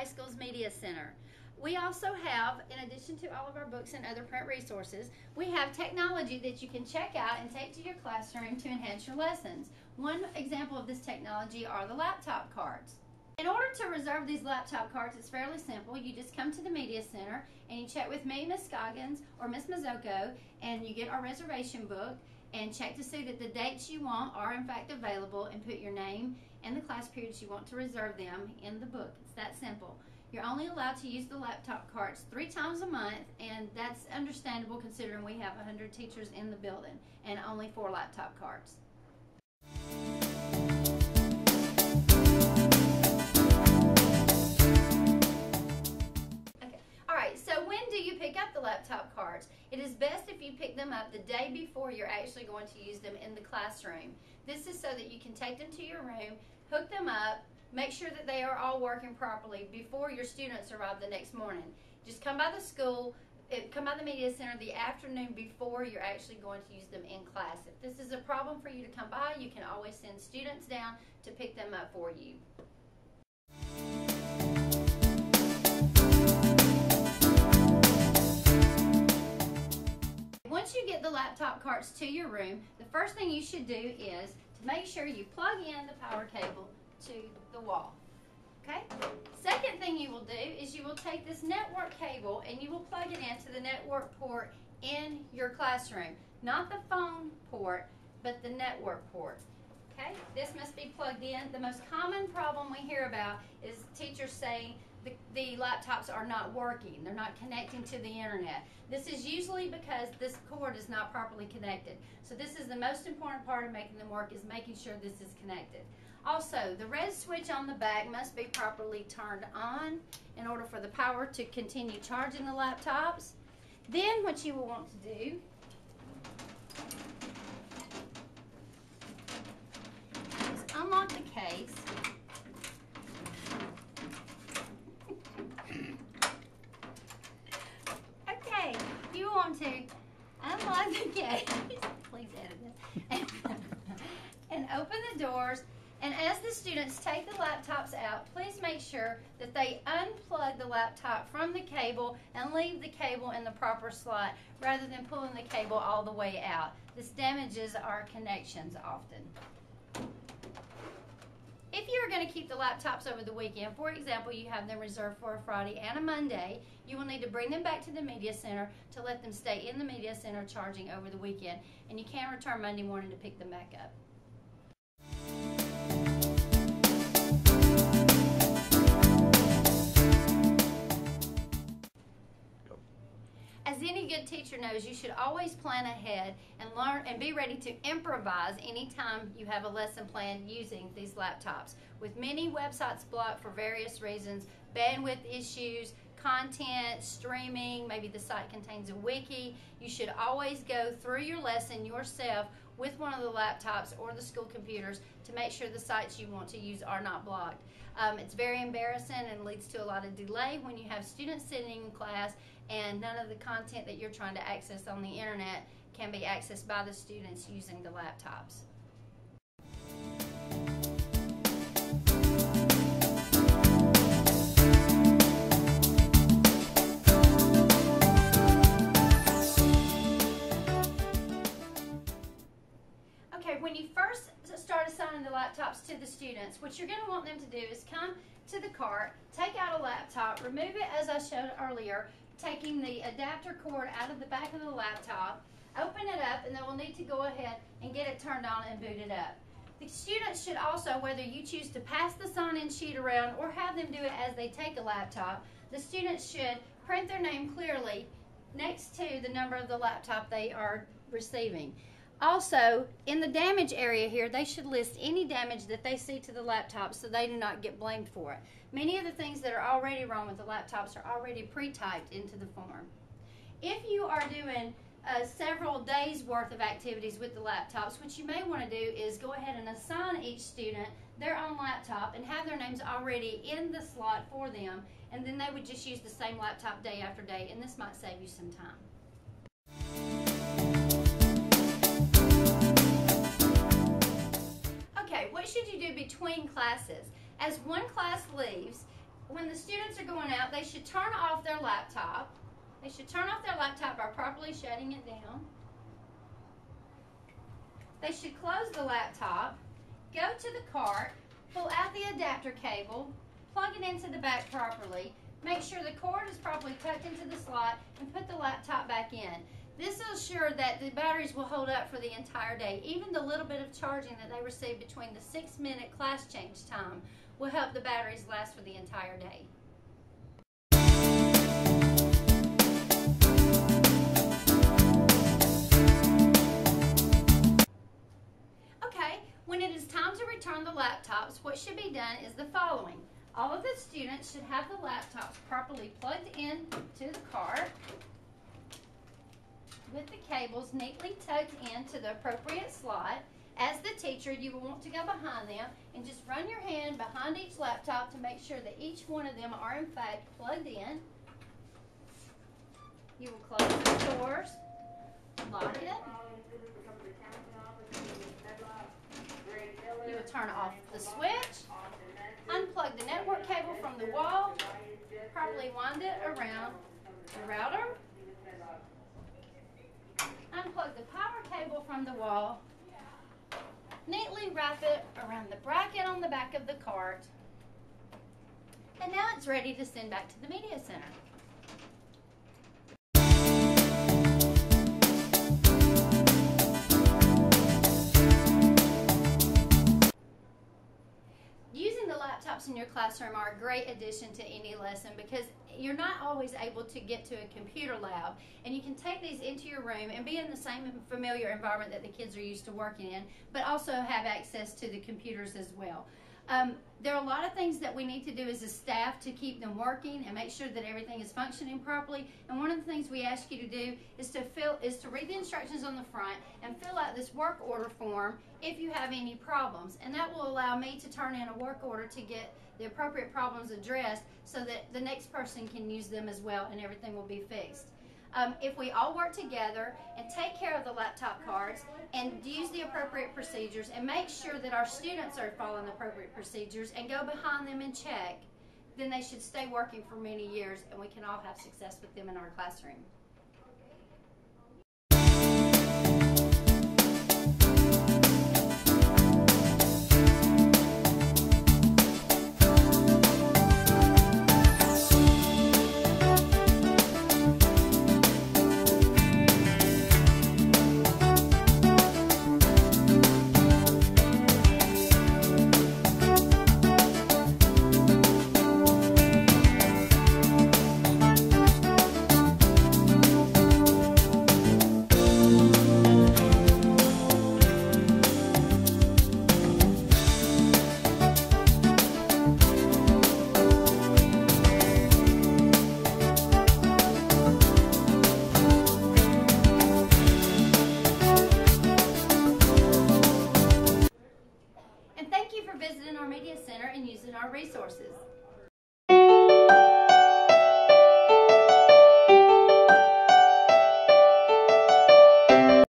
high school's media center. We also have, in addition to all of our books and other print resources, we have technology that you can check out and take to your classroom to enhance your lessons. One example of this technology are the laptop cards. In order to reserve these laptop cards, it's fairly simple. You just come to the media center and you check with me, Miss Scoggins, or Miss Mazzocco, and you get our reservation book and check to see that the dates you want are in fact available, and put your name and the class periods you want to reserve them in the book. It's that simple. You're only allowed to use the laptop cards 3 times a month, and that's understandable considering we have 100 teachers in the building and only 4 laptop cards. So when do you pick up the laptop cards? It is best if you pick them up the day before you're actually going to use them in the classroom. This is so that you can take them to your room, hook them up, make sure that they are all working properly before your students arrive the next morning. Just come by the school, come by the media center the afternoon before you're actually going to use them in class. If this is a problem for you to come by, you can always send students down to pick them up for you. Once you get the laptop cards to your room, the first thing you should do is to make sure you plug in the power cable to the wall. Okay? Second thing you will do is you will take this network cable and you will plug it into the network port in your classroom. Not the phone port, but the network port. Okay? This must be plugged in. The most common problem we hear about is teachers saying the laptops are not working. They're not connecting to the internet. This is usually because this cord is not properly connected. So this is the most important part of making them work, is making sure this is connected. Also, the red switch on the back must be properly turned on in order for the power to continue charging the laptops. Then what you will want to do is unlock the case. Okay, you want to unlock the case, please edit this, and open the doors. And as the students take the laptops out, please make sure that they unplug the laptop from the cable and leave the cable in the proper slot rather than pulling the cable all the way out. This damages our connections often. If you are going to keep the laptops over the weekend, for example, you have them reserved for a Friday and a Monday, you will need to bring them back to the media center to let them stay in the media center charging over the weekend, and you can return Monday morning to pick them back up. As any good teacher knows, you should always plan ahead and learn and be ready to improvise anytime you have a lesson plan using these laptops. With many websites blocked for various reasons, bandwidth issues, content, streaming, maybe the site contains a wiki, you should always go through your lesson yourself with one of the laptops or the school computers to make sure the sites you want to use are not blocked. It's very embarrassing and leads to a lot of delay when you have students sitting in class and none of the content that you're trying to access on the internet can be accessed by the students using the laptops. Okay, when you first start assigning the laptops to the students, what you're going to want them to do is come to the cart, take out a laptop, remove it as I showed earlier, taking the adapter cord out of the back of the laptop, open it up, and then we'll need to go ahead and get it turned on and boot it up. The students should also, whether you choose to pass the sign-in sheet around or have them do it as they take a laptop, the students should print their name clearly next to the number of the laptop they are receiving. Also, in the damage area here, they should list any damage that they see to the laptop so they do not get blamed for it. Many of the things that are already wrong with the laptops are already pre-typed into the form. If you are doing several days worth of activities with the laptops, what you may want to do is go ahead and assign each student their own laptop and have their names already in the slot for them, and then they would just use the same laptop day after day, and this might save you some time. Okay, what should you do between classes? As one class leaves, when the students are going out, they should turn off their laptop. They should turn off their laptop by properly shutting it down. They should close the laptop, go to the cart, pull out the adapter cable, plug it into the back properly, make sure the cord is properly tucked into the slot, and put the laptop back in. This will ensure that the batteries will hold up for the entire day. Even the little bit of charging that they receive between the 6-minute class change time will help the batteries last for the entire day. When it is time to return the laptops, what should be done is the following. All of the students should have the laptops properly plugged in to the cart with the cables neatly tucked into the appropriate slot. As the teacher, you will want to go behind them and just run your hand behind each laptop to make sure that each one of them are in fact plugged in. You will close the doors, lock it. You will turn off the switch, unplug the network cable from the wall, properly wind it around the router, unplug the power cable from the wall, neatly wrap it around the bracket on the back of the cart, and now it's ready to send back to the Media Center. In your classroom are a great addition to any lesson because you're not always able to get to a computer lab, and you can take these into your room and be in the same familiar environment that the kids are used to working in, but also have access to the computers as well. There are a lot of things that we need to do as a staff to keep them working and make sure that everything is functioning properly. And one of the things we ask you to do is to read the instructions on the front and fill out this work order form if you have any problems. And that will allow me to turn in a work order to get the appropriate problems addressed so that the next person can use them as well and everything will be fixed. If we all work together and take care of the laptop cards and use the appropriate procedures and make sure that our students are following the appropriate procedures and go behind them and check, then they should stay working for many years and we can all have success with them in our classroom. Visiting our Media Center and using our resources.